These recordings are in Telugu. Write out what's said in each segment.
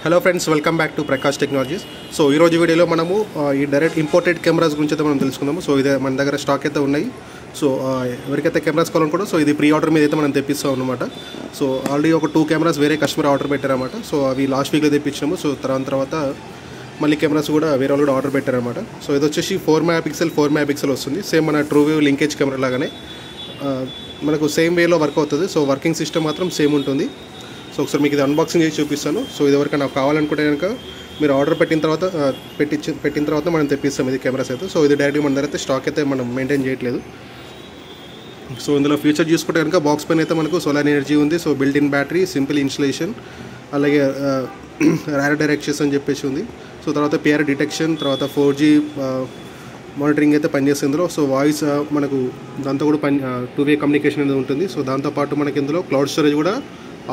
Hello friends, welcome back to Prakash technologies. So ఈరోజు వీడియోలో మనము ఈ డైరెక్ట్ ఇంపోర్టెడ్ కెమెరాస్ గురించి అయితే మనం తెలుసుకుందాము. సో ఇదే మన దగ్గర స్టాక్ అయితే ఉన్నాయి. సో ఎవరికైతే కెమెరాస్ కావాలనుకుంటో సో ఇది ప్రీ ఆర్డర్ మీద అయితే మనం తెప్పిస్తాం అనమాట. సో ఆల్రెడీ ఒక 2 కెమెరాస్ వేరే కస్టమర్ ఆర్డర్ పెట్టారన్నమాట. సో అవి లాస్ట్ వీక్లో తెప్పించినాము. సో తర్వాత మళ్ళీ కెమెరాస్ కూడా వేరే వాళ్ళు కూడా ఆర్డర్ పెట్టారన్నమాట. సో ఇది వచ్చేసి 4 మెగాపిక్సెల్ వస్తుంది. సేమ్ మన ట్రూవేవ్ లింకేజ్ కెమెరా లాగానే మనకు సేమ్ వేలో వర్క్ అవుతుంది. సో వర్కింగ్ సిస్టమ్ మాత్రం సేమ్ ఉంటుంది. సో ఒకసారి మీకు ఇది అన్బాక్సింగ్ చేసి చూపిస్తాను. సో ఇది ఎవరికైనా నాకు కావాలనుకుంటే కనుక మీరు ఆర్డర్ పెట్టిన తర్వాత మనం తెప్పిస్తాం ఇది కెమెరాస్ అయితే. సో ఇది డైరెక్ట్గా మన దగ్గర అయితే స్టాక్ అయితే మనం మెయింటైన్ చేయట్లేదు. సో ఇందులో ఫీచర్ చూసుకుంటే కనుక బాక్స్ పైన అయితే మనకు సోలార్ ఎనర్జీ ఉంది. So built in battery, simple installation, అలాగే ర్యాడర్ డైరెక్షన్స్ అని చెప్పేసి ఉంది. సో తర్వాత పిఆర్ డిటెక్షన్, తర్వాత 4G మానిటరింగ్ అయితే పనిచేస్తుంది ఇందులో. సో వాయిస్ మనకు దాంతో కూడా 2-వే కమ్యూనికేషన్ అనేది ఉంటుంది. సో దాంతోపాటు మనకి ఇందులో క్లౌడ్ స్టోరేజ్ కూడా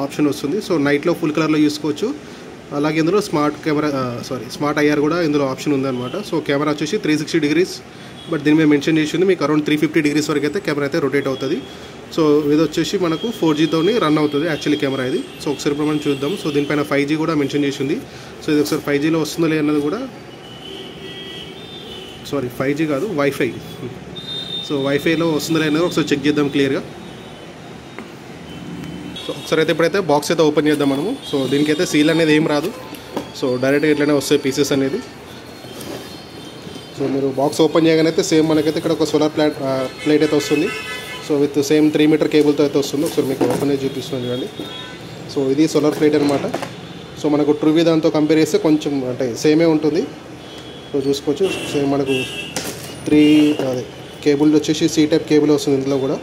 ఆప్షన్ వస్తుంది. సో నైట్లో ఫుల్ కలర్లో చూసుకోవచ్చు. అలాగే ఇందులో స్మార్ట్ ఐఆర్ కూడా ఇందులో ఆప్షన్ ఉందన్నమాట. సో కెమెరా వచ్చేసి 360 డిగ్రీస్, బట్ దీని మీద మెన్షన్ చేసింది మీకు అరౌండ్ 350 డిగ్రీస్ వరకు అయితే కెమెరా అయితే రొటేట్ అవుతుంది. సో ఇది వచ్చేసి మనకు 4Gతోని రన్ అవుతుంది యాక్చువల్లీ కెమెరా ఇది. సో ఒకసారి ఇప్పుడు మనం చూద్దాం. సో దీనిపైన 5G కూడా మెన్షన్ చేసింది. సో ఇది ఒకసారి 5Gలో వస్తుందో లేదన్నది కూడా 5G కాదు, వైఫై. సో వైఫైలో వస్తుందో లేదన్నది ఒకసారి చెక్ చేద్దాం క్లియర్గా. సో ఒకసారి అయితే ఇప్పుడైతే బాక్స్ అయితే ఓపెన్ చేద్దాం మనము. సో దీనికైతే సీల్ అనేది ఏం రాదు. సో డైరెక్ట్గా ఇట్లనే వస్తాయి పీసెస్ అనేది. సో మీరు బాక్స్ ఓపెన్ చేయగానే అయితే సేమ్ మనకైతే ఇక్కడ ఒక సోలార్ ప్లేట్ అయితే వస్తుంది. సో విత్ సేమ్ 3 మీటర్ కేబుల్తో అయితే వస్తుంది. ఒకసారి మీకు ఓపెన్ చేసి చూపిస్తున్నాను చూడండి. సో ఇది సోలార్ ప్లేట్ అనమాట. సో మనకు ట్రూవీ దాంతో కంపేర్ చేస్తే కొంచెం అంటే సేమే ఉంటుంది. సో చూసుకోవచ్చు. సేమ్ మనకు 3 కేబుల్ వచ్చేసి C టైప్ కేబుల్ వస్తుంది ఇందులో కూడా.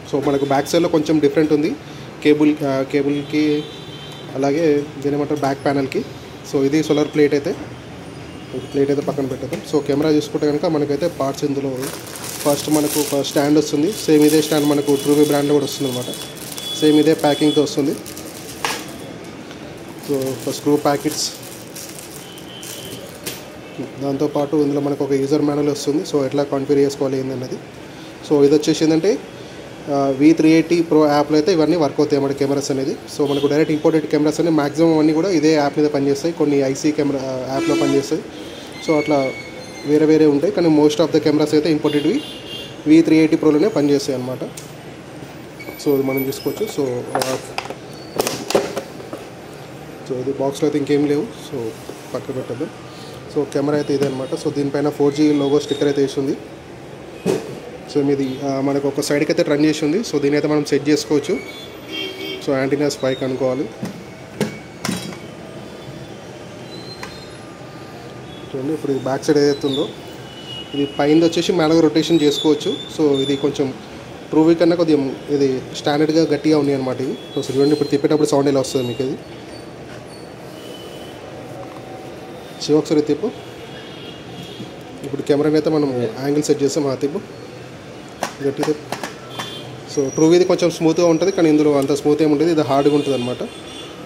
సో మనకు బ్యాక్ సైడ్లో కొంచెం డిఫరెంట్ ఉంది కేబుల్కి, అలాగే దీని ఏమంటారు బ్యాక్ ప్యానల్కి. సో ఇది సోలార్ ప్లేట్ అయితే పక్కన పెట్టేద్దాం. సో కెమెరా చూసుకుంటే కనుక మనకైతే పార్ట్స్ ఇందులో ఫస్ట్ మనకు ఒక స్టాండ్ వస్తుంది. సేమ్ ఇదే స్టాండ్ మనకు ట్రూవీ బ్రాండ్లో కూడా వస్తుంది అనమాట. సేమ్ ఇదే ప్యాకింగ్తో వస్తుంది. సో స్క్రూ ప్యాకెట్స్, దాంతోపాటు ఇందులో మనకు ఒక యూజర్ మాన్యువల్ వస్తుంది. సో ఎట్లా కాన్ఫిగర్ చేసుకోవాలి ఏంటన్నది. సో ఇది వచ్చేసి ఏంటంటే V380 Pro యాప్లో అయితే ఇవన్నీ వర్క్ అవుతాయి మన కెమెరాస్ అనేది. సో మనకు డైరెక్ట్ ఇంపోర్టెడ్ కెమెరాస్ అనేది మ్యాక్సిమం అన్నీ కూడా ఇదే యాప్ మీద పనిచేస్తాయి. కొన్ని ఐసీ కెమెరా యాప్లో పనిచేస్తాయి. సో అట్లా వేరే ఉంటాయి. కానీ మోస్ట్ ఆఫ్ ద కెమెరాస్ అయితే ఇంపోర్టెడ్వి V380 Proలోనే పనిచేస్తాయి అన్నమాట. సో ఇది మనం చూసుకోవచ్చు. సో ఇది బాక్స్లో అయితే ఇంకేం లేవు. సో పక్కన పెట్టద్దాం. సో కెమెరా అయితే ఇదే అనమాట. సో దీనిపైన 4G లోగో స్టిక్కర్ అయితే వేసింది. సో ఇది మనకు ఒక సైడ్కి అయితే రన్ చేసి ఉంది. సో దీని అయితే మనం సెట్ చేసుకోవచ్చు. సో యాంటీనా స్పైక్ అనుకోవాలి. చూడండి ఇప్పుడు ఇది బ్యాక్ సైడ్ ఏదైతే ఉందో ఇది పైన వచ్చేసి మేడగా రొటేషన్ చేసుకోవచ్చు. సో ఇది కొంచెం ట్రూవీ కన్నా కొద్దిగా ఇది స్టాండర్డ్గా గట్టిగా ఉన్నాయి అనమాట ఇవి. సో చూడండి ఇప్పుడు తిప్పేటప్పుడు సౌండ్ ఎలా వస్తుంది మీకు ఇది. ఒకసారి తిప్పు. ఇప్పుడు కెమెరాని అయితే మనం యాంగిల్ సెట్ చేస్తాం. తిప్పు గట్టిగా. సో ట్రూవీది కొంచెం స్మూత్గా ఉంటుంది, కానీ ఇందులో అంత స్మూత్ ఏమి ఉంటుంది. ఇది హార్డ్గా ఉంటుంది అనమాట.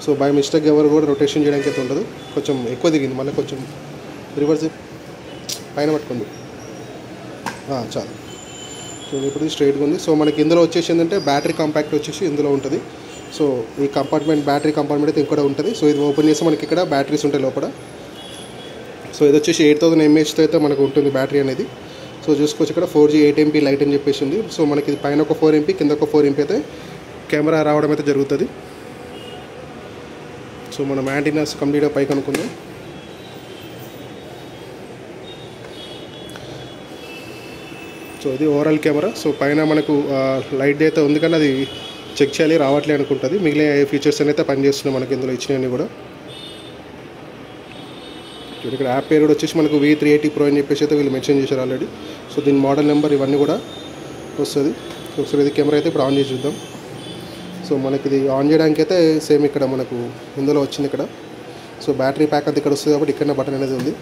సో బై మిస్టేక్ ఎవరు కూడా రొటేషన్ చేయడానికి అయితే ఉండదు. కొంచెం ఎక్కువ దిగింది, మళ్ళీ కొంచెం రివర్స్ పైన పట్టుకుంది చాలు. సో ఇప్పుడు స్ట్రైట్గా ఉంది. సో మనకి ఇందులో వచ్చేసి ఏంటంటే బ్యాటరీ కాంపాక్ట్ వచ్చేసి ఇందులో ఉంటుంది. సో ఈ బ్యాటరీ కంపార్ట్మెంట్ అయితే ఇక్కడ ఉంటుంది. సో ఇది ఓపెన్ చేస్తే మనకి ఇక్కడ బ్యాటరీస్ ఉంటాయి లోపల. సో ఇది వచ్చేసి 8000 mAhతో అయితే మనకు ఉంటుంది బ్యాటరీ అనేది. సో చూసుకోవచ్చు ఇక్కడ 4G 8MP లైట్ అని చెప్పేసి ఉంది. సో మనకి ఇది పైన ఒక 4MP, కింద ఒక 4MP అయితే కెమెరా రావడం అయితే జరుగుతుంది. సో మనం యాంటీనాస్ కంప్లీట్గా పైకి అనుకుందాం. సో ఇది ఓవరాల్ కెమెరా. సో పైన మనకు లైట్ అయితే ఉంది, కానీ అది చెక్ చేయాలి, రావట్లే అనుకుంటుంది. మిగిలిన ఫీచర్స్ అయితే పనిచేస్తున్నాయి మనకి ఇందులో ఇచ్చినవన్నీ కూడా. ఇక్కడ యాప్ పేరు కూడా వచ్చేసి మనకు V380 Pro అని చెప్పేసి అయితే వీళ్ళు మెన్షన్ చేశారు ఆల్రెడీ. సో దీని మోడల్ నెంబర్ ఇవన్నీ కూడా వస్తుంది. సో ఇది కెమెరా అయితే ఇప్పుడు ఆన్ చేసి చూద్దాం. సో మనకి ఇది ఆన్ చేయడానికి అయితే సేమ్ ఇక్కడ మనకు ఇందులో వచ్చింది ఇక్కడ. సో బ్యాటరీ ప్యాక్ అంతా ఇక్కడ వస్తుంది కాబట్టి ఇక్కడ బటన్ అనేది ఉంది.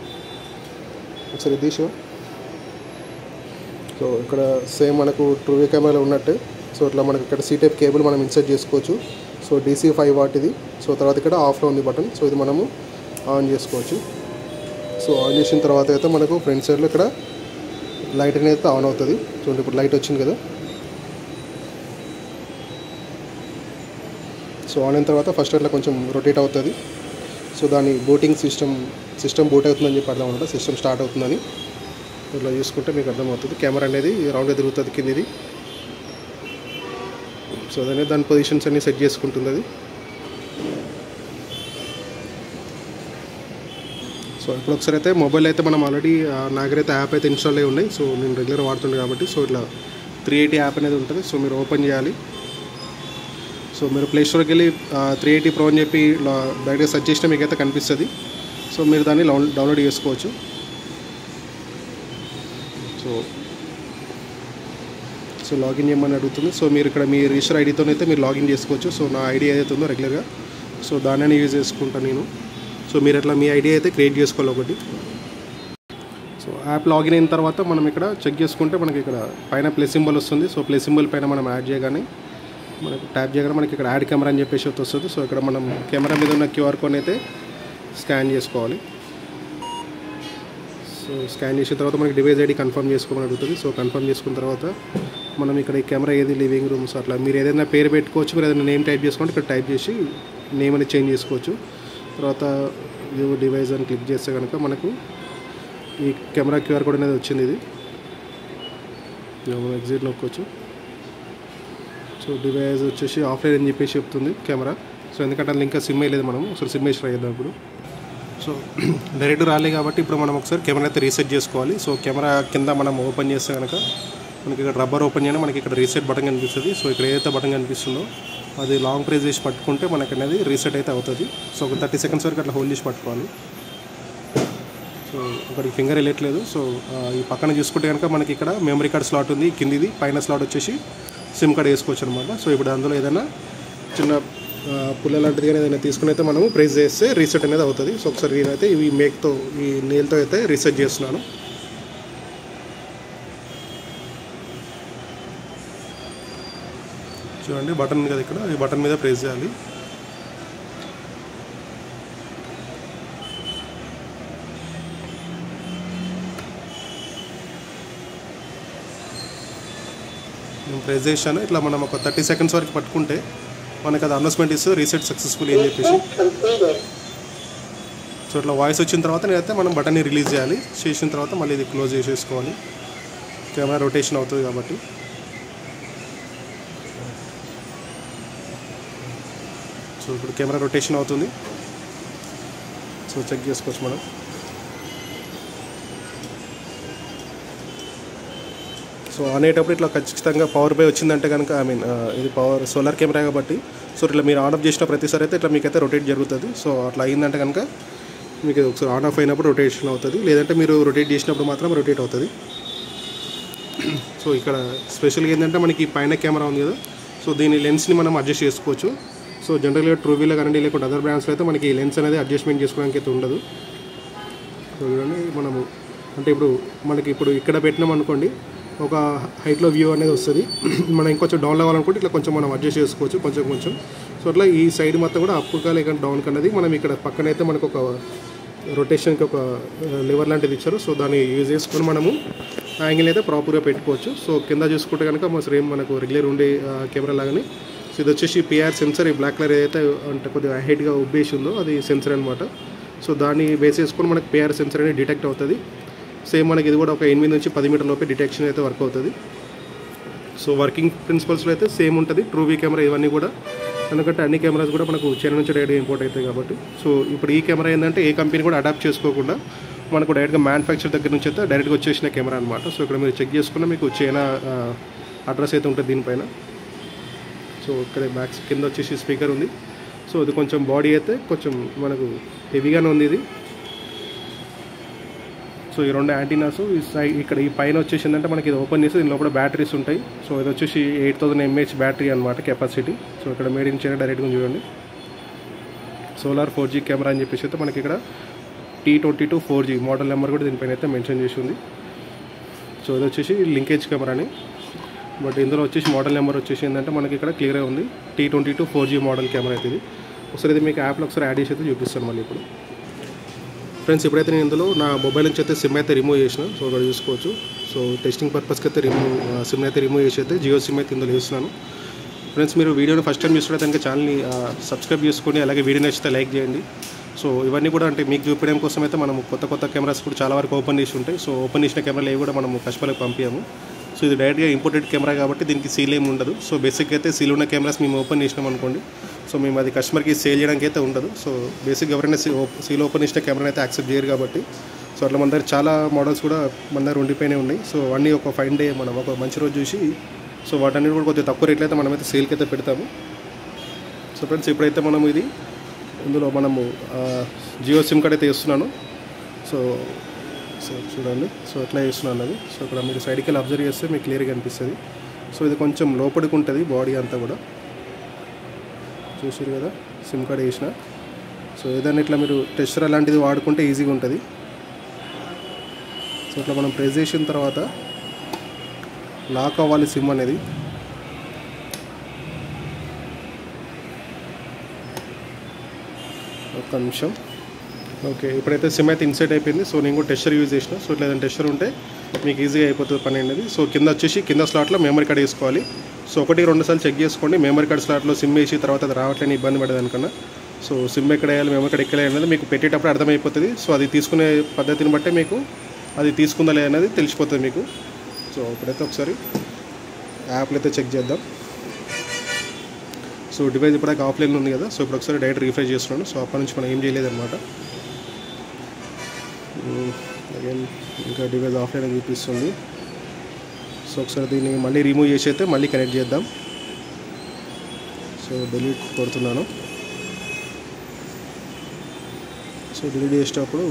ఒకసారి ఇది షో. సో ఇక్కడ సేమ్ మనకు ట్రూవీ కెమెరాలో ఉన్నట్టు. సో ఇట్లా మనకి ఇక్కడ C టైప్ కేబుల్ మనం ఇన్సర్ట్ చేసుకోవచ్చు. సో DC 5 వాట్ ఇది. సో తర్వాత ఇక్కడ ఆఫ్లో ఉంది బటన్. సో ఇది మనము ఆన్ చేసుకోవచ్చు. సో ఆన్ చేసిన తర్వాత అయితే మనకు ఫ్రంట్ సైడ్లో ఇక్కడ లైట్ అనేది అయితే ఆన్ అవుతుంది. చూడండి ఇప్పుడు లైట్ వచ్చింది కదా. సో ఆన్ అయిన తర్వాత ఫస్ట్ అట్లా కొంచెం రొటేట్ అవుతుంది. సో దాని బూటింగ్ సిస్టమ్ బూట్ అవుతుందని చెప్పి అర్థం అనమాట, సిస్టమ్ స్టార్ట్ అవుతుందని. ఇట్లా చూసుకుంటే మీకు అర్థమవుతుంది. కెమెరా అనేది రౌండ్గా తిరుగుతుంది కిందిది. సో దాని పొజిషన్స్ అన్నీ సెట్ చేసుకుంటుంది అది. సో ఇప్పుడు ఒకసారి అయితే మొబైల్ అయితే మనం ఆల్రెడీ నా దగ్గర అయితే యాప్ అయితే ఇన్స్టాల్ అయ్యి ఉన్నాయి. సో నేను రెగ్యులర్ వాడుతుంది కాబట్టి సో ఇట్లా 380 యాప్ అనేది ఉంటుంది. సో మీరు ఓపెన్ చేయాలి. సో మీరు ప్లే స్టోర్కి వెళ్ళి 380 Pro అని చెప్పి డైరెక్ట్గా సెర్చ్ చేసినా మీకు అయితే కనిపిస్తుంది. సో మీరు దాన్ని డౌన్లోడ్ చేసుకోవచ్చు. సో లాగిన్ చేయమని అడుగుతుంది. సో మీరు ఇక్కడ మీ రిజిస్టర్ ఐడితో అయితే మీరు లాగిన్ చేసుకోవచ్చు. సో నా ఐడి ఏదైతే ఉందో రెగ్యులర్గా సో దాన్ని యూజ్ చేసుకుంటాను నేను. సో మీరు అట్లా మీ ఐడి అయితే క్రియేట్ చేసుకోవాలి ఒకటి. సో యాప్ లాగిన్ అయిన తర్వాత మనం ఇక్కడ చెక్ చేసుకుంటే మనకి ఇక్కడ పైన ప్లస్ సింబల్ వస్తుంది. సో ప్లస్ సింబల్ పైన మనం యాడ్ చేయగానే మనకి ట్యాప్ చేయగానే మనకి ఇక్కడ యాడ్ కెమెరా అని చెప్పేసి వస్తుంది. సో ఇక్కడ మనం కెమెరా మీద ఉన్న QR కోడ్ అయితే స్కాన్ చేసుకోవాలి. సో స్కాన్ చేసిన తర్వాత మనకి డివైస్ ఐడి కన్ఫర్మ్ చేసుకోమని అడుగుతుంది. సో కన్ఫర్మ్ చేసుకున్న తర్వాత మనం ఇక్కడ ఈ కెమెరా ఏది లివింగ్ రూమ్స్ అట్లా మీరు ఏదైనా పేరు పెట్టుకోవచ్చు. మీరు ఏదైనా నేమ్ టైప్ చేసుకోండి, ఇక్కడ టైప్ చేసి నేమ్ అనేది చేంజ్ చేసుకోవచ్చు. తర్వాత వ్యూ డివైస్ అని క్లిక్ చేస్తే కనుక మనకు ఈ కెమెరా QR కోడ్ అనేది వచ్చింది. ఇది మనం ఎగ్జిట్ నొక్కొచ్చు. సో డివైస్ వచ్చేసి ఆఫ్లైన్ అని చెప్పేసి చెప్తుంది కెమెరా. సో ఎందుకంటే అది ఇంకా సిమ్ వేయలేదు, మనం ఒకసారి సిమ్ వేసి ట్రై చేద్దాం ఇప్పుడు. సో డైరెక్ట్ రాలే కాబట్టి ఇప్పుడు మనం ఒకసారి కెమెరా అయితే రీసెట్ చేసుకోవాలి. సో కెమెరా కింద మనం ఓపెన్ చేస్తే కనుక మనకి ఇక్కడ రబ్బర్ ఓపెన్ చేయడం మనకి ఇక్కడ రీసెట్ బటన్ కనిపిస్తుంది. సో ఇక్కడ ఏదైతే బటన్ కనిపిస్తుందో అది లాంగ్ ప్రెస్ చేసి పట్టుకుంటే మనకి అనేది రీసెట్ అయితే అవుతుంది. సో ఒక 30 సెకండ్స్ వరకు అట్లా హోల్డ్ చేసి పట్టుకోవాలి. సో ఒకటి ఫింగర్ వెళ్ళట్లేదు. సో ఈ పక్కన చూసుకుంటే కనుక మనకి ఇక్కడ మెమరీ కార్డ్ స్లాట్ ఉంది, కిందిది పైన స్లాట్ వచ్చేసి సిమ్ కార్డ్ వేసుకోవచ్చు అనమాట. సో ఇప్పుడు అందులో ఏదైనా చిన్న పుల్ల లాంటిది కానీ ఏదైనా తీసుకుని అయితే మనము ప్రెస్ చేస్తే రీసెట్ అనేది అవుతుంది. సో ఒకసారి నేనైతే ఇవి మేక్తో ఈ నేల్తో అయితే రీసెట్ చేస్తున్నాను. చూడండి బటన్ కదా, ఇక్కడ ఈ బటన్ మీద ప్రెస్ చేయాలి. నేను ప్రెస్ చేశాను. ఇట్లా మనం ఒక 30 సెకండ్స్ వరకు పట్టుకుంటే మనకు అది అనౌన్స్మెంట్ ఇస్తుంది రీసెట్ సక్సెస్ఫుల్ అని చెప్పేసి. సో ఇట్లా వాయిస్ వచ్చిన తర్వాత నేనైతే మనం బటన్ని రిలీజ్ చేయాలి. చేసిన తర్వాత మళ్ళీ ఇది క్లోజ్ చేసేసుకోవాలి. కెమెరా రొటేషన్ అవుతుంది కాబట్టి. సో ఇప్పుడు కెమెరా రొటేషన్ అవుతుంది. సో చెక్ చేసుకోవచ్చు మనం. సో అనేటప్పుడు ఇట్లా ఖచ్చితంగా పవర్ బై వచ్చిందంటే కనుక ఇది పవర్ సోలార్ కెమెరా కాబట్టి సో ఇట్లా మీరు ఆన్ ఆఫ్ చేసిన ప్రతిసారి అయితే ఇట్లా మీకైతే రొటేట్ జరుగుతుంది. సో అట్లా అయిందంటే కనుక మీకు ఒకసారి ఆన్ ఆఫ్ అయినప్పుడు రొటేషన్ అవుతుంది, లేదంటే మీరు రొటేట్ చేసినప్పుడు మాత్రం రొటేట్ అవుతుంది. సో ఇక్కడ స్పెషల్గా ఏంటంటే మనకి పైన కెమెరా ఉంది కదా, సో దీని లెన్స్ని మనం అడ్జస్ట్ చేసుకోవచ్చు. సో జనరల్గా ట్రూవీలో కానీ లేకుంటే అదర్ బ్రాండ్స్లో అయితే మనకి లెన్స్ అనేది అడ్జస్ట్మెంట్ చేసుకోవడానికి అయితే ఉండదు. సో చూడండి మనము అంటే ఇప్పుడు మనకి ఇప్పుడు ఇక్కడ పెట్టినాం అనుకోండి, ఒక హైట్లో వ్యూ అనేది వస్తుంది. మనం ఇంకొంచెం డౌన్ అవ్వాలనుకుంటే ఇట్లా కొంచెం మనం అడ్జస్ట్ చేసుకోవచ్చు కొంచెం. సో అట్లా ఈ సైడ్ మొత్తం కూడా అప్గా లేకుండా డౌన్ కన్నది మనం ఇక్కడ పక్కనైతే మనకు ఒక రొటేషన్కి ఒక లివర్ లాంటిది ఇచ్చారు. సో దాన్ని యూజ్ చేసుకొని మనము యాంగిల్ అయితే ప్రాపర్గా పెట్టుకోవచ్చు. సో కింద చూసుకుంటే కనుక సేమ్ మనకు రెగ్యులర్ ఉండే కెమెరా లాగానే. సో ఇది వచ్చేసి PR సెన్సర్. ఈ బ్లాక్ కలర్ ఏదైతే అంటే కొద్దిగా హైట్గా ఉబ్బేసి ఉందో అది సెన్సర్ అనమాట. సో దాన్ని బేస్ చేసుకొని మనకు PR సెన్సర్ అనేది డిటెక్ట్ అవుతుంది. సేమ్ మనకి ఇది కూడా ఒక 8 నుంచి 10 మీటర్ లోపే డిటెక్షన్ అయితే వర్క్ అవుతుంది. సో వర్కింగ్ ప్రిన్సిపల్స్లో అయితే సేమ్ ఉంటుంది ట్రూవీ కెమెరా ఇవన్నీ కూడా. ఎందుకంటే అన్ని కెమెరాస్ కూడా మనకు చైనా నుంచి డైరెక్ట్గా ఇంపోర్ట్ అవుతాయి కాబట్టి. సో ఇప్పుడు ఈ కెమెరా ఏంటంటే ఏ కంపెనీ కూడా అడాప్ట్ చేసుకోకుండా మనకు డైరెక్ట్గా మ్యానుఫ్యాక్చర్ దగ్గర నుంచి అయితే డైరెక్ట్గా వచ్చేసిన కెమెరా అనమాట. సో ఇక్కడ మీరు చెక్ చేసుకున్న మీకు చైనా అడ్రస్ అయితే ఉంటుంది దీనిపైన. సో ఇక్కడ బ్యాక్ కింద వచ్చేసి స్పీకర్ ఉంది. సో ఇది కొంచెం బాడీ అయితే కొంచెం మనకు హెవీగానే ఉంది ఇది. సో ఈ రెండు యాంటీనాస్ ఇక్కడ ఈ పైన వచ్చేసిందంటే మనకి ఇది ఓపెన్ చేసి దీనిలో కూడా బ్యాటరీస్ ఉంటాయి. సో ఇది వచ్చేసి 8000 mAh బ్యాటరీ అనమాట కెపాసిటీ. సో ఇక్కడ మేడ్ ఇన్ చైనా డైరెక్ట్గా చూడండి. సోలార్ 4G కెమెరా అని చెప్పేసి అయితే మనకి ఇక్కడ T22 4G మోడల్ నెంబర్ కూడా దీనిపైన అయితే మెన్షన్ చేసి ఉంది. సో ఇది వచ్చేసి లింకేజ్ కెమెరాని, బట్ ఇందులో వచ్చేసి మోడల్ నెంబర్ వచ్చేసి ఏంటంటే మనకి ఇక్కడ క్లియర్గా ఉంది T22 4G మోడల్ కెమెరా అయితే ఇది. ఒకసారి ఇది మీకు యాప్లో ఒకసారి యాడ్ చేసి అయితే చూపిస్తాను మళ్ళీ ఇప్పుడు. ఫ్రెండ్స్ ఇప్పుడైతే నేను ఇందులో నా మొబైల్ నుంచి అయితే సిమ్ అయితే రిమూవ్ చేసిన. సో ఇక్కడ చూసుకోవచ్చు. సో టెస్టింగ్ పర్పస్కి అయితే సిమ్ అయితే రిమూవ్ చేసి అయితే జియో సిమ్ అయితే ఇందులో వేస్తున్నాను. ఫ్రెండ్స్ మీరు వీడియోని ఫస్ట్ టైం చూస్తుంటే కనుక ఛానల్ని సబ్స్క్రైబ్ చేసుకోండి, అలాగే వీడియో నచ్చితే లైక్ చేయండి. సో ఇవన్నీ కూడా అంటే మీకు చూపించడం కోసం అయితే మనం కొత్త కెమెరాస్ కూడా చాలా వరకు ఓపెన్ చేసి ఉంటాయి. సో ఓపెన్ చేసిన కెమెరాలు ఏవి కూడా మనం కస్టమర్లకు పంపించాము. సో ఇది డైరెక్ట్గా ఇంపోర్టెడ్ కెమెరా కాబట్టి దీనికి సీల్ ఏమి ఉండదు. సో బేసిక్గా అయితే సీల్ ఉన్న కెమెరాస్ మేము ఓపెన్ చేసినాం అనుకోండి, సో మేము అది కస్టమర్కి సేల్ చేయడానికి అయితే ఉండదు. సో బేసిక్గా ఎవరైనా సీల్ ఓపెన్ చేసిన కెమెరా అయితే యాక్సెప్ట్ చేయరు కాబట్టి సో అట్లా మన దగ్గర చాలా మోడల్స్ కూడా మన దగ్గర ఉండిపోయినే ఉన్నాయి. సో అన్నీ ఒక ఫైన్ డే మనం ఒక మంచి రోజు చూసి సో వాటన్నిటి కూడా కొద్దిగా తక్కువ రేట్లు అయితే మనమైతే సేల్కి అయితే పెడతాము. సో ఫ్రెండ్స్ ఇప్పుడైతే మనం ఇది ఇందులో మనము జియో సిమ్ కార్డ్ అయితే వేస్తున్నాను. సో చూడండి, సో ఎట్లా వేస్తున్నాను అది. సో ఇక్కడ మీరు సైడ్కి వెళ్ళి అబ్జర్వ్ చేస్తే మీకు క్లియర్గా అనిపిస్తుంది. సో ఇది కొంచెం లోపలికి ఉంటుంది బాడీ అంతా కూడా, చూసారు కదా సిమ్ కార్డ్ వేసిన. సో ఏదైనా ఇట్లా మీరు టెస్టర్ అలాంటిది వాడుకుంటే ఈజీగా ఉంటుంది. సో ఇట్లా మనం ప్రెస్ చేసిన తర్వాత లాక్ అవ్వాలి సిమ్ అనేది. ఒక్క నిమిషం. ఓకే, ఇప్పుడైతే సిమ్ అయితే ఇన్సైట్ అయిపోయింది. సో నేను కూడా టెస్టర్ యూజ్ చేసిన. సో ఇట్లా ఏదైనా టెస్టర్ ఉంటే మీకు ఈజీగా అయిపోతుంది పని అనేది. సో కింద వచ్చేసి కింద స్లాట్లో మెమరీ కార్డ్ వేసుకోవాలి. సో 1-2 సార్లు చెక్ చేసుకోండి. మెమరీ కార్డ్ స్లాట్లో సిమ్ వేసి తర్వాత అది రావట్లేని ఇబ్బంది పడేదానికన్నా సో సిమ్ ఎక్కడ వేయాలి, మెమరీ కార్డ్ ఎక్కడ అనేది మీకు పెట్టేటప్పుడు అర్థమైపోతుంది. సో అది తీసుకునే పద్ధతిని బట్టే మీకు అది తీసుకుందా లేదనేది తెలిసిపోతుంది మీకు. సో ఇప్పుడైతే ఒకసారి యాప్లో అయితే చెక్ చేద్దాం. సో డివైస్ ఇప్పటిదాకా ఆఫ్లైన్ ఉంది కదా. సో ఇప్పుడు ఒకసారి డైరెక్ట్ రీఫ్రెష్ చేస్తున్నాను. సో అప్పటి నుంచి మనం ఏం చేయలేదన్నమాట. అగైన్ ఇంకా డివైస్ ఆఫ్లైన్ అని చూపిస్తుంది. సో ఒకసారి దీన్ని మళ్ళీ రిమూవ్ చేసి అయితే మళ్ళీ కనెక్ట్ చేద్దాం. సో డిలీట్ కొడుతున్నాను. సో డిలీట్ చేసేటప్పుడు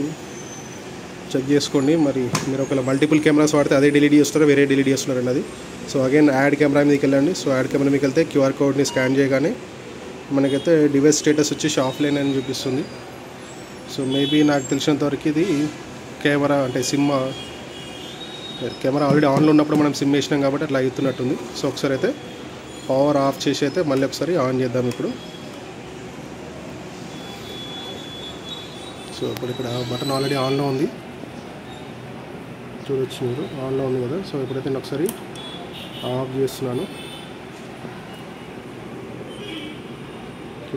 చెక్ చేసుకోండి. మరి మీరు ఒకవేళ మల్టిపుల్ కెమెరాస్ వాడితే అదే డిలీట్ చేస్తారో వేరే డిలీట్ చేస్తున్నారు అన్నది. సో అగైన్ యాడ్ కెమెరా మీదకి వెళ్ళండి. సో యాడ్ కెమెరా మీకు వెళ్తే క్యూఆర్ కోడ్ని స్కాన్ చేయగానే మనకైతే డివైస్ స్టేటస్ వచ్చేసి ఆఫ్లైన్ అని చూపిస్తుంది. సో మేబీ నాకు తెలిసినంతవరకు ఇది కెమెరా అంటే సిమ్ కెమెరా ఆల్రెడీ ఆన్లో ఉన్నప్పుడు మనం సిమ్ వేసినాం కాబట్టి అట్లా అవుతున్నట్టుంది. సో ఒకసారి అయితే పవర్ ఆఫ్ చేసి అయితే మళ్ళీ ఒకసారి ఆన్ చేద్దాం ఇప్పుడు. సో ఇప్పుడు ఇక్కడ బటన్ ఆల్రెడీ ఆన్లో ఉంది, చూడొచ్చు మీరు ఆన్లో ఉంది కదా. సో ఇప్పుడైతే నేను ఒకసారి ఆఫ్ చేస్తున్నాను.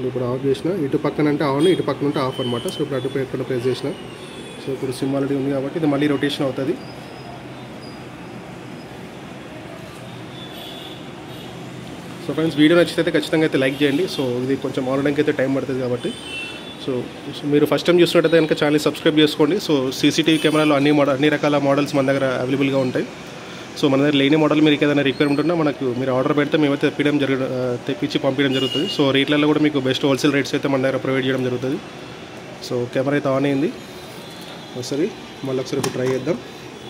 ఇప్పుడు ఆఫ్ చేసిన, ఇటు పక్కన అంటే ఆన్, ఇటు పక్కన ఉంటే ఆఫ్ అనమాట. సో ఇప్పుడు అటు ఎక్కడ ప్రెస్ చేసిన. సో ఇప్పుడు సిమ్ ఆల్రెడీ ఉంది కాబట్టి ఇది మళ్ళీ రొటేషన్ అవుతుంది. సో ఫ్రెండ్స్ వీడియో నచ్చితే ఖచ్చితంగా అయితే లైక్ చేయండి. సో ఇది కొంచెం ఆన్లైన్కి అయితే టైం పడుతుంది కాబట్టి సో మీరు ఫస్ట్ టైం చూసినట్టయితే కనుక ఛానల్ సబ్స్క్రైబ్ చేసుకోండి. సో సీసీటీవీ కెమెరాలో అన్ని రకాల మోడల్స్ మన దగ్గర అవైలబుల్గా ఉంటాయి. సో మన దగ్గర లేని మోడల్ మీరు ఏదైనా రిక్వైర్మెంట్ ఉన్నా మనకు మీరు ఆర్డర్ పెడితే మేమైతే తెప్పించి పంపించడం జరుగుతుంది. సో రేట్లలో కూడా మీకు బెస్ట్ హోల్సేల్ రేట్స్ అయితే మన దగ్గర ప్రొవైడ్ చేయడం జరుగుతుంది. సో కెమెరా అయితే ఆన్ అయింది. ఒకసారి మళ్ళీ ఒకసారి ఇప్పుడు ట్రై చేద్దాం.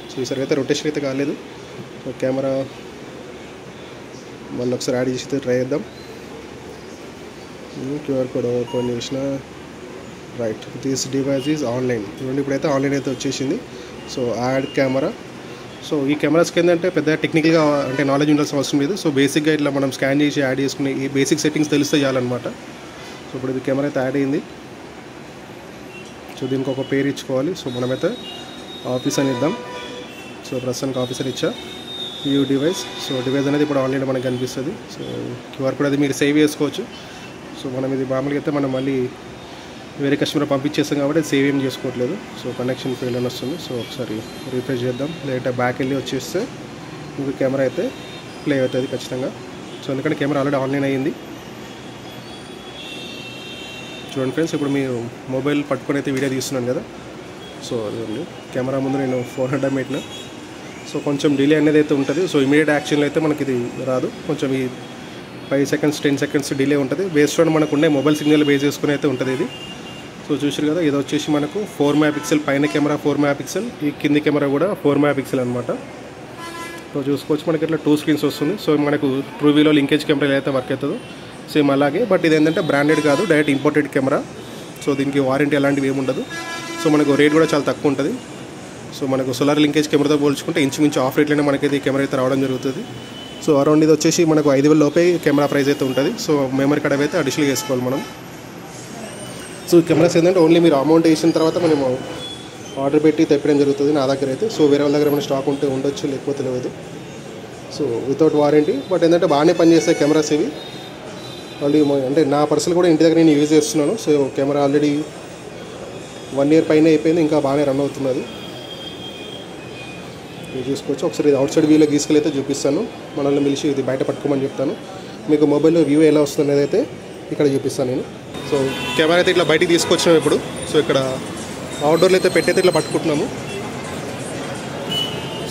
సో ఈసారి అయితే రొటేషన్ అయితే కాలేదు. సో కెమెరా మళ్ళీ ఒకసారి యాడ్ చేసి అయితే ట్రై చేద్దాం. క్యూఆర్ కోడ్ ఓపెన్ చేసిన. Right, this device is online. చూడండి ఇప్పుడైతే ఆన్లైన్ అయితే వచ్చేసింది. So add camera. సో ఈ కెమెరాస్కి ఏంటంటే పెద్ద టెక్నికల్గా అంటే నాలెడ్జ్ ఉండాల్సిన అవసరం లేదు. సో బేసిక్గా ఇట్లా మనం స్కాన్ చేసి యాడ్ చేసుకుని ఈ బేసిక్ సెట్టింగ్స్ తెలిస్తే చాలన్నమాట. సో ఇప్పుడు ఇది కెమెరా అయితే యాడ్ అయింది. సో దీనికి ఒక పేరు ఇచ్చుకోవాలి. సో మనమైతే ఆఫీస్ అని ఇద్దాం. సో ప్రస్తుతానికి ఆఫీస్ అని ఇచ్చా. View device. సో డివైస్ అనేది ఇప్పుడు ఆన్లైన్లో మనకు కనిపిస్తుంది. సో క్యూఆర్ కోడ్ అది మీరు సేవ్ చేసుకోవచ్చు. సో మనం ఇది మామూలుగా అయితే మనం మళ్ళీ వేరే కస్టమర్ పంపించేస్తాం కాబట్టి సేవ్ ఏం చేసుకోవట్లేదు. సో కనెక్షన్ ఫెయిల్ అని వస్తుంది. సో ఒకసారి రీఫ్రెష్ చేద్దాం. లేదంటే బ్యాక్ వెళ్ళి వచ్చేస్తే మీకు కెమెరా అయితే ప్లే అవుతుంది ఖచ్చితంగా. సో ఎందుకంటే కెమెరా ఆల్రెడీ ఆన్లైన్ అయ్యింది. చూడండి ఫ్రెండ్స్, ఇప్పుడు మీరు మొబైల్ పట్టుకొని అయితే వీడియో తీస్తున్నాను కదా. సో అదండి కెమెరా ముందు నేను 400 పెట్టిన. సో కొంచెం డిలే అనేది అయితే ఉంటుంది. సో ఇమీడియట్ యాక్షన్లో అయితే మనకి ఇది రాదు. కొంచెం ఈ 5 seconds 10 seconds డిలే ఉంటుంది. బేస్డ్ ఆన్ మనకు ఉండే మొబైల్ సిగ్నల్ బేస్ చేసుకుని అయితే ఉంటుంది ఇది. సో చూసారు కదా, ఇది వచ్చేసి మనకు 4 MP పైన కెమెరా 4 MP, ఈ కింది కెమెరా కూడా 4 MP అనమాట. సో చూసుకోవచ్చు మనకి ఇట్లా 2 screens వస్తుంది. సో మనకు ట్రూవీలో లింకేజ్ కెమెరా అయితే వర్క్ అవుతుందో సేమ్ అలాగే. బట్ ఇది ఏంటంటే బ్రాండెడ్ కాదు, డైరెక్ట్ ఇంపోర్టెడ్ కెమెరా. సో దీనికి వారంటీ అలాంటివి ఏమి ఉండదు. సో మనకు రేట్ కూడా చాలా తక్కువ ఉంటుంది. సో మనకు సోలార్ లింకేజ్ కెమెరాతో పోల్చుకుంటే ఇంచుమించు ఆఫ్ రేట్లోనే మనకైతే ఈ కెమెరా అయితే రావడం జరుగుతుంది. సో అరౌండ్ ఇది వచ్చేసి మనకు 5,000 లోపే కెమెరా ప్రైస్ అయితే ఉంటుంది. సో మెమరీ కార్డ్ అయితే అడిషనల్గా వేసుకోవాలి మనం. సో కెమెరాస్ ఏంటంటే ఓన్లీ మీరు అమౌంట్ వేసిన తర్వాత మనము ఆర్డర్ పెట్టి తెప్పడం జరుగుతుంది నా దగ్గర అయితే. సో వేరే వాళ్ళ దగ్గర మన స్టాక్ ఉంటే ఉండొచ్చు, లేకపోతే లేదు. So without warranty. బట్ ఏంటంటే బాగానే పనిచేస్తాయి కెమెరాస్ ఇవి. ఆల్రెడీ అంటే నా పర్సనల్ కూడా ఇంటి దగ్గర నేను యూజ్ చేస్తున్నాను. సో కెమెరా ఆల్రెడీ 1 year పైన అయిపోయింది, ఇంకా బాగానే రన్ అవుతుంది అది. మీరు చూసుకోవచ్చు. ఒకసారి ఇది అవుట్ సైడ్ వ్యూలో గీసుకెళ్ళైతే చూపిస్తాను. మనల్ని పిలిచి ఇది బయట పట్టుకోమని చెప్తాను. మీకు మొబైల్లో వ్యూ ఎలా వస్తుంది అయితే ఇక్కడ చూపిస్తాను నేను. సో కెమెరా అయితే ఇట్లా బయటికి తీసుకొచ్చినాము ఇప్పుడు. సో ఇక్కడ అవుట్డోర్లో అయితే పెట్టయితే ఇట్లా పట్టుకుంటున్నాము.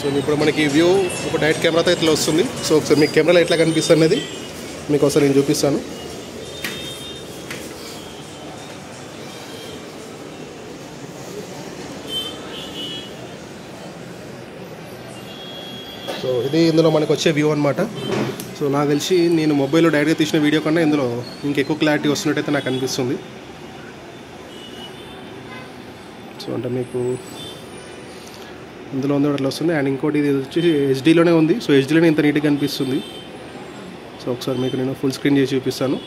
సో ఇప్పుడు మనకి వ్యూ ఒక డైరెక్ట్ కెమెరాతో ఇట్లా వస్తుంది. సో ఒకసారి మీకు కెమెరాలో ఎట్లా కనిపిస్తుంది అనేది మీకు ఒకసారి నేను చూపిస్తాను. సో ఇది ఇందులో మనకు వచ్చే వ్యూ అనమాట. సో నాకు తెలిసి నేను మొబైల్లో డైరెక్ట్గా తీసిన వీడియో కన్నా ఇందులో ఇంకెక్కువ క్లారిటీ వస్తున్నట్టయితే నాకు అనిపిస్తుంది. సో అంటే మీకు ఇందులో ఉంది అట్లా వస్తుంది. అండ్ ఇంకోటి ఇది వచ్చేసి హెచ్డీలోనే ఉంది. సో హెచ్డీలోనే ఇంత నీట్గా కనిపిస్తుంది. సో ఒకసారి మీకు నేను ఫుల్ స్క్రీన్ చేసి చూపిస్తాను.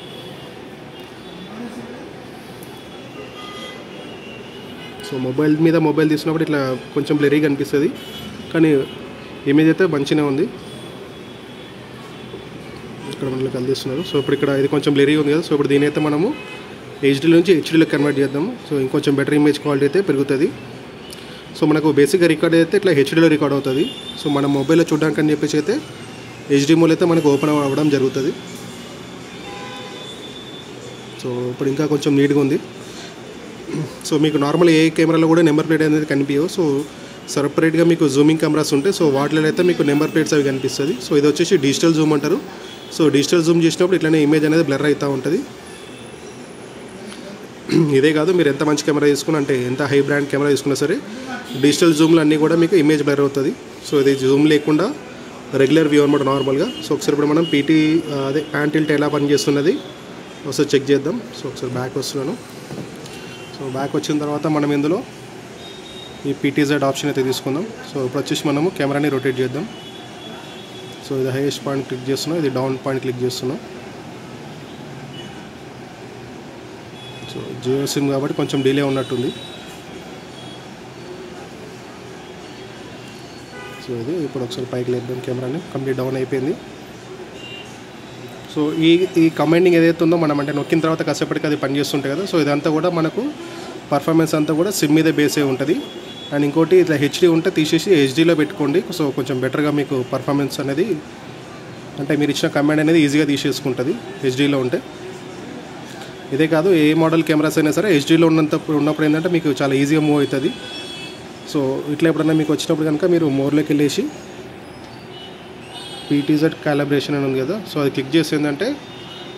సో మొబైల్ తీసినప్పుడు ఇట్లా కొంచెం బ్లరీగా అనిపిస్తుంది, కానీ ఇమేజ్ అయితే మంచిగా ఉంది. ఇక్కడ మనకి కనిపిస్తున్నారు. సో ఇప్పుడు ఇక్కడ ఇది కొంచెం బ్లరీగా ఉంది కదా. సో ఇప్పుడు దీని అయితే మనము హెచ్డీ నుంచి హెచ్డీలోకి కన్వర్ట్ చేద్దాము. సో ఇంకొంచెం బెటర్ ఇమేజ్ క్వాలిటీ అయితే పెరుగుతుంది. సో మనకు బేసిక్గా రికార్డ్ అయితే ఇట్లా హెచ్డీలో రికార్డ్ అవుతుంది. సో మన మొబైల్లో చూడడానికి అని చెప్పేసి అయితే హెచ్డీ మోడ్ అయితే మనకు ఓపెన్ అవ్వడం జరుగుతుంది. సో ఇప్పుడు ఇంకా కొంచెం నీట్గా ఉంది. సో మీకు నార్మల్ ఏ కెమెరాలో కూడా నెంబర్ ప్లేట్ అనేది కనిపించవు. సో సపరేట్గా మీకు జూమింగ్ కెమెరాస్ ఉంటాయి. సో వాటిలో అయితే మీకు నెంబర్ ప్లేట్స్ అవి కనిపిస్తుంది. సో ఇది వచ్చేసి డిజిటల్ జూమ్ అంటారు. సో డిజిటల్ జూమ్ చేసినప్పుడు ఇట్లనే ఇమేజ్ అనేది బ్లర్ అవుతూ ఉంటుంది. ఇదే కాదు, మీరు ఎంత మంచి కెమెరా తీసుకున్నా, అంటే ఎంత హై బ్రాండ్ కెమెరా తీసుకున్నా సరే డిజిటల్ జూమ్లు అన్నీ కూడా మీకు ఇమేజ్ బ్లర్ అవుతుంది. సో ఇది జూమ్ లేకుండా రెగ్యులర్ వ్యూ అనమాట నార్మల్గా. సో ఒకసారి ఇప్పుడు మనం ప్యాన్ టిల్ట్ ఎలా పనిచేస్తున్నది ఒకసారి చెక్ చేద్దాం. సో ఒకసారి బ్యాక్ వస్తున్నాను. సో బ్యాక్ వచ్చిన తర్వాత మనం ఇందులో ఈ PTZ ఆప్షన్ అయితే తీసుకుందాం. సో ఇప్పుడు వచ్చేసి మనము కెమెరాని రొటేట్ చేద్దాం. సో ఇది హైయెస్ట్ పాయింట్ క్లిక్ చేస్తున్నాం, ఇది డౌన్ పాయింట్ క్లిక్ చేస్తున్నాం. సో జియో సిమ్ కాబట్టి కొంచెం డిలే ఉన్నట్టుంది. సో ఇది ఇప్పుడు ఒకసారి పైకి లేద్దాం కెమెరాని. కంప్లీట్ డౌన్ అయిపోయింది. సో ఈ కమాండింగ్ ఏదైతే ఉందో మనం అంటే నొక్కిన తర్వాత కాసేపటికి అది పనిచేస్తుంటాయి కదా. సో ఇదంతా కూడా మనకు పర్ఫార్మెన్స్ అంతా కూడా సిమ్ మీదే బేస్ అయి ఉంటుంది. అండ్ ఇంకోటి ఇట్లా హెచ్డీ ఉంటే తీసేసి హెచ్డీలో పెట్టుకోండి. సో కొంచెం బెటర్గా మీకు పర్ఫార్మెన్స్ అనేది, అంటే మీరు ఇచ్చిన కమాండ్ అనేది ఈజీగా తీసేసుకుంటుంది హెచ్డీలో ఉంటే. ఇదే కాదు, ఏ మోడల్ కెమెరాస్ అయినా సరే హెచ్డీలో ఉన్నప్పుడు ఏంటంటే మీకు చాలా ఈజీగా మూవ్ అవుతుంది. సో ఇట్లా ఎప్పుడన్నా మీకు వచ్చినప్పుడు కనుక మీరు మోర్లోకి వెళ్ళేసి PTZ కాలిబ్రేషన్ అని ఉంది కదా. సో అది క్లిక్ చేసి ఏంటంటే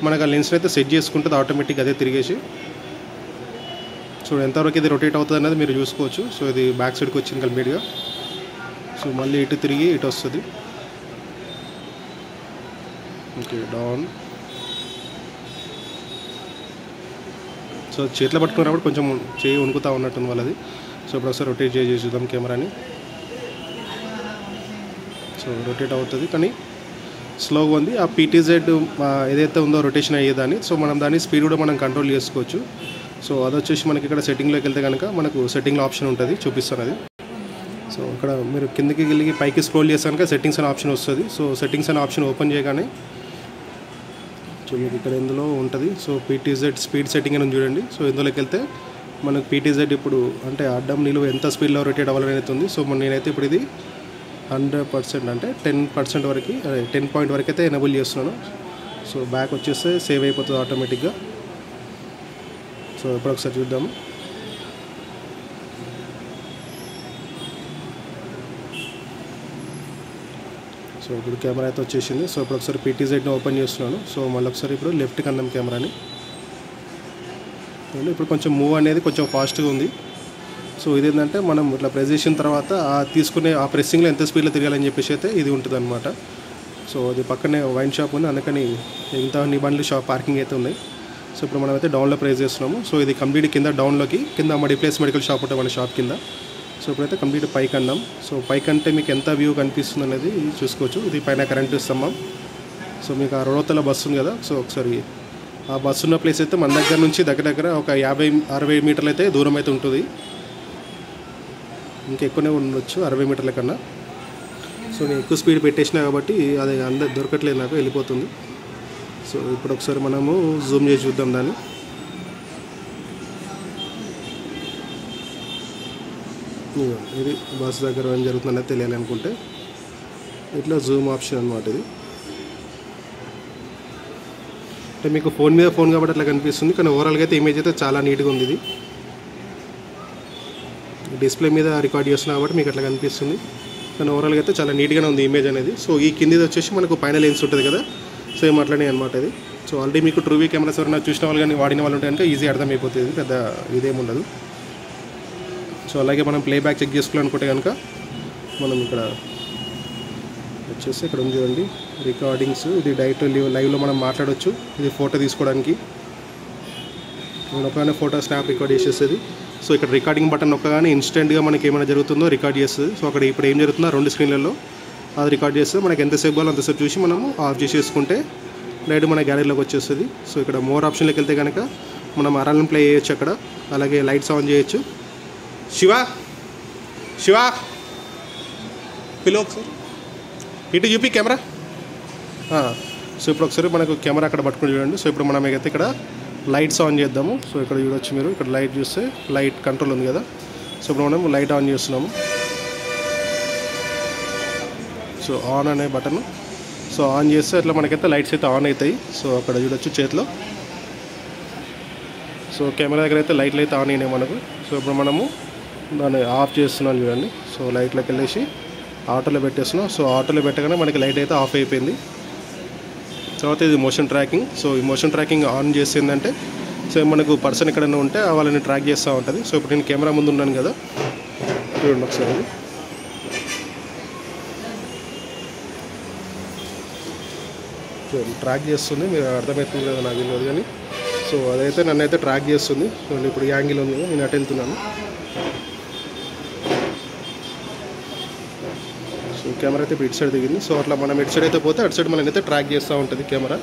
మనకు ఆ లెన్స్ని అయితే సెట్ చేసుకుంటుంది ఆటోమేటిక్గా అదే తిరిగేసి. సో ఎంతవరకు ఇది రొటేట్ అవుతుంది అనేది మీరు చూసుకోవచ్చు. సో ఇది బ్యాక్ సైడ్కి వచ్చింది కంప్లీట్గా. సో మళ్ళీ ఇటు తిరిగి ఇటు వస్తుంది. Okay, down. సో చేతిలో పట్టుకున్నప్పుడు కొంచెం చేయి వణుకుతూ ఉన్నట్టుంది వాళ్ళది. సో ఇప్పుడు ఒకసారి రొటేట్ చేసి చూద్దాం కెమెరాని. సో రొటేట్ అవుతుంది కానీ స్లోగా ఉంది. ఆ PTZ ఏదైతే ఉందో రొటేషన్ అయ్యేదాన్ని, సో మనం దాని స్పీడ్ కూడా మనం కంట్రోల్ చేసుకోవచ్చు. సో అది వచ్చేసి మనకి ఇక్కడ సెట్టింగ్లోకి వెళ్తే కనుక మనకు సెట్టింగ్లో ఆప్షన్ ఉంటుంది, చూపిస్తాను అది. సో ఇక్కడ మీరు కిందకి వెళ్ళి పైకి స్క్రోల్ చేస్తే కనుక సెట్టింగ్స్ అనే ఆప్షన్ వస్తుంది. సో సెట్టింగ్స్ అనే ఆప్షన్ ఓపెన్ చేయగానే సో మీకు ఇక్కడ ఇందులో ఉంటుంది. సో PTZ స్పీడ్ సెట్టింగ్ అని చూడండి. సో ఇందులోకి వెళ్తే మనకు PTZ ఇప్పుడు అంటే అడ్డం నిలువ ఎంత స్పీడ్లో రొటేట్ అవ్వాలని అవుతుంది. సో నేనైతే ఇప్పుడు ఇది 100% అంటే 10% వరకు 10 పాయింట్ వరకు అయితే ఎనేబుల్ చేస్తున్నాను. సో బ్యాక్ వచ్చేస్తే సేవ్ అయిపోతుంది ఆటోమేటిక్గా. సో ఇప్పుడు ఒకసారి చూద్దాము. సో ఇప్పుడు కెమెరా అయితే వచ్చేసింది. సో ఇప్పుడు ఒకసారి PTZని ఓపెన్ చేస్తున్నాను. సో మళ్ళీ ఒకసారి ఇప్పుడు లెఫ్ట్కి అందాం కెమెరాని. ఇప్పుడు కొంచెం మూవ్ అనేది కొంచెం ఫాస్ట్గా ఉంది. సో ఇదేంటంటే మనం ఇట్లా ప్రెస్ చేసిన తర్వాత తీసుకునే ఆ ప్రెస్సింగ్లో ఎంత స్పీడ్లో తిరగాలని చెప్పేసి అయితే ఇది ఉంటుంది అనమాట. సో అది పక్కనే వైన్ షాప్ ఉంది, అందుకని ఇంత అన్ని బండ్లు పార్కింగ్ అయితే ఉన్నాయి. సో ఇప్పుడు మనం అయితే డౌన్లో ప్రైస్ చేస్తున్నాము. సో ఇది కంప్లీట్ కింద డౌన్లోకి కింద మడిప్లేస్ మెడికల్ షాప్ ఉంటుంది మన షాప్ కింద. సో ఇప్పుడైతే కంప్లీట్ పైకి అన్నాం. సో పైకి అంటే మీకు ఎంత వ్యూ కనిపిస్తుంది అనేది చూసుకోవచ్చు. ఇది పైన కరెంట్ స్తంభం. సో మీకు ఆ రోతల బస్సు ఉంది కదా. సో ఒకసారి ఆ బస్సు ఉన్న ప్లేస్ అయితే మన దగ్గర నుంచి దగ్గర ఒక 50-60 మీటర్లు అయితే దూరం అయితే ఉంటుంది. ఇంకెక్కువనే ఉండొచ్చు 60 మీటర్ల కన్నా. సో నేను ఎక్కువ స్పీడ్ పెట్టేసినా కాబట్టి అది అందరు దొరకట్లేదు, నాకు వెళ్ళిపోతుంది. సో ఇప్పుడు ఒకసారి మనము జూమ్ చేసి చూద్దాం దాన్ని. ఇది బస్ దగ్గర ఏం జరుగుతుందనేది తెలియాలనుకుంటే ఇట్లా జూమ్ ఆప్షన్ అనమాట. ఇది అంటే మీకు ఫోన్ మీద ఫోన్ కాబట్టి అట్లా కనిపిస్తుంది, కానీ ఓవరాల్గా అయితే ఇమేజ్ అయితే చాలా నీట్గా ఉంది. ఇది డిస్ప్లే మీద రికార్డ్ చేస్తున్నా కాబట్టి మీకు అట్లా కనిపిస్తుంది, కానీ ఓవరాల్గా అయితే చాలా నీట్గానే ఉంది ఇమేజ్ అనేది. సో ఈ కిందిది వచ్చేసి మనకు పైన లెన్స్ ఉంటుంది కదా, సేమ్ అట్లనే అనమాట ఇది. సో ఆల్రెడీ మీకు ట్రూవీ కెమెరాస్ ఎవరైనా చూసిన వాళ్ళు కానీ వాడిన వాళ్ళు ఉంటే కనుక ఈజీ అర్థమైపోతుంది, పెద్ద ఇదేమి ఉండదు. సో అలాగే మనం ప్లేబ్యాక్ చెక్ చేసుకోవాలనుకుంటే కనుక మనం ఇక్కడ వచ్చేసి ఇక్కడ ఉంది చూడండి రికార్డింగ్స్. ఇది డైరెక్ట్ లైవ్లో మనం మాట్లాడవచ్చు. ఇది ఫోటో తీసుకోవడానికి ఒకగానే ఫోటో స్నాప్ రికార్డ్ చేసేస్తుంది. సో ఇక్కడ రికార్డింగ్ బటన్ నొక్కగానే ఇన్స్టెంట్గా మనకి ఏమైనా జరుగుతుందో రికార్డ్ చేస్తుంది. సో అక్కడ ఇప్పుడు ఏం జరుగుతుందో 2 స్క్రీన్లలో అది రికార్డ్ చేస్తే మనకి ఎంతసేపు కావాలో అంతసేపు చూసి మనము ఆఫ్ చేసేసుకుంటే డైరెక్ట్ మన గ్యాలరీలోకి వచ్చేస్తుంది. సో ఇక్కడ మోర్ ఆప్షన్లోకి వెళ్తే కనుక మనం అరాలను ప్లే చేయొచ్చు అక్కడ, అలాగే లైట్స్ ఆన్ చేయొచ్చు. శివ పిలో ఒకసారి ఇటు చూపి కెమెరా. సో ఇప్పుడు ఒకసారి మనకు కెమెరా అక్కడ పట్టుకుని చూడండి. సో ఇప్పుడు మనం అయితే ఇక్కడ లైట్స్ ఆన్ చేద్దాము. సో ఇక్కడ చూడొచ్చు మీరు, ఇక్కడ లైట్ చూస్తే లైట్ కంట్రోల్ ఉంది కదా. సో ఇప్పుడు మనం లైట్ ఆన్ చేస్తున్నాము. సో ఆన్ అనే బటన్, సో ఆన్ చేస్తే అట్లా మనకైతే లైట్స్ అయితే ఆన్ అవుతాయి. సో అక్కడ చూడొచ్చు చేతిలో. సో కెమెరా దగ్గర అయితే లైట్లు అయితే ఆన్ అయినాయి మనకు. సో ఇప్పుడు మనము దాన్ని ఆఫ్ చేస్తున్నాం చూడండి. సో లైట్లోకి వెళ్ళేసి ఆటోలో పెట్టేస్తున్నాం. సో ఆటోలో పెట్టగానే మనకి లైట్ అయితే ఆఫ్ అయిపోయింది. తర్వాత ఇది మోషన్ ట్రాకింగ్. సో ఈ మోషన్ ట్రాకింగ్ ఆన్ చేసిందంటే సో మనకు పర్సన్ ఎక్కడైనా ఉంటే వాళ్ళని ట్రాక్ చేస్తూ ఉంటుంది. సో ఇప్పుడు నేను కెమెరా ముందు ఉన్నాను కదా, చూడండి ఒకసారి. సో ట్రాక్ చేస్తుంది, మీరు అర్థమవుతుంది కదా నాకు తెలియదు కానీ. సో అదైతే నన్ను అయితే ట్రాక్ చేస్తుంది. ఇప్పుడు యాంగిల్ ఉంది కదా, నేను అటు వెళ్తున్నాను. సో కెమెరా అయితే ఇప్పుడు ఇటు సైడ్ దిగింది. సో అట్లా మనం ఇటు సైడ్ అయితే పోతే అటు సైడ్ మనల్ని అయితే ట్రాక్ చేస్తూ ఉంటుంది కెమెరా.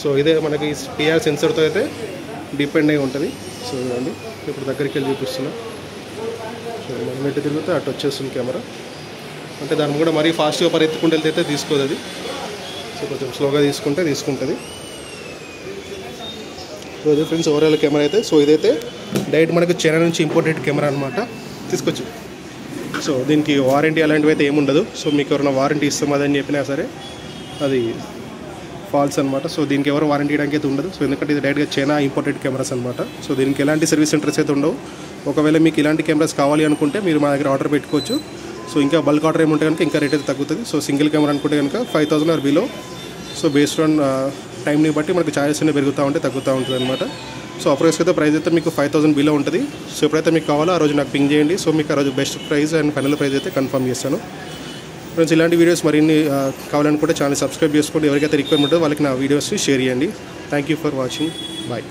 సో ఇదే మనకి పిఆర్ సెన్సర్తో అయితే డిపెండ్ అయి ఉంటుంది. సో చూడండి ఇప్పుడు దగ్గరికి వెళ్ళి చూపిస్తున్నా. సో మనం ఎటు తిరిగితే అటు వచ్చేస్తుంది కెమెరా. అంటే దాన్ని కూడా మరీ ఫాస్ట్గా పరిగెత్తుకుంటూ వెళ్తే అయితే తీసుకోదు అది. సో కొంచెం స్లోగా తీసుకుంటుంది. సో ఇది ఫ్రెండ్స్ ఓవరాల్ కెమెరా అయితే. సో ఇదైతే డైరెక్ట్ మనకు చైనా నుంచి ఇంపోర్టెడ్ కెమెరా అనమాట, తీసుకొచ్చు. సో దీనికి వారంటీ అలాంటివి అయితే ఏముండదు. సో మీకు ఎవరైనా వారంటీ ఇస్తాం అదని చెప్పినా సరే అది ఫాల్స్ అనమాట. సో దీనికి ఎవరు వారంటీ ఇవ్వడానికి అయితే ఉండదు. సో ఎందుకంటే ఇది డైరెక్ట్గా చైనా ఇంపోర్టెడ్ కెమెరాస్ అనమాట. సో దీనికి ఎలాంటి సర్వీస్ సెంటర్స్ అయితే ఉండవు. ఒకవేళ మీకు ఇలాంటి కెమెరాస్ కావాలి అనుకుంటే మీరు మా దగ్గర ఆర్డర్ పెట్టుకోవచ్చు. సో ఇంకా బల్క్ ఆర్డర్ ఏముంటే కనుక ఇంకా రేట్ అయితే తగ్గుతుంది. సో సింగిల్ కెమెరా అనుకుంటే కనుక 5000 or below. So based on టైంని బట్టి మనకి ఛార్జెస్ అనేవి పెరుగుతూ ఉంటే తగ్గుతూ ఉంటుంది అనమాట. సో అప్రోక్స్ అయితే ప్రైస్ అయితే మీకు 5000 బిలో ఉంటుంది. సో ఎప్పుడైతే మీకు కావాలో ఆ రోజు నాకు పింగ్ చేయండి. సో మీకు ఆ రోజు best price and final price అయితే కన్ఫర్మ్ చేస్తాను. ఫ్రెండ్స్ ఇలాంటి వీడియోస్ మరిన్ని కావాలనుకుంటే ఛానల్ సబ్స్క్రైబ్ చేసుకోండి. ఎవరికైతే రిక్వైర్మెంట్ ఉంటుందో వాళ్ళకి నా వీడియోస్ షేర్ చేయండి. Thank you for watching. Bye.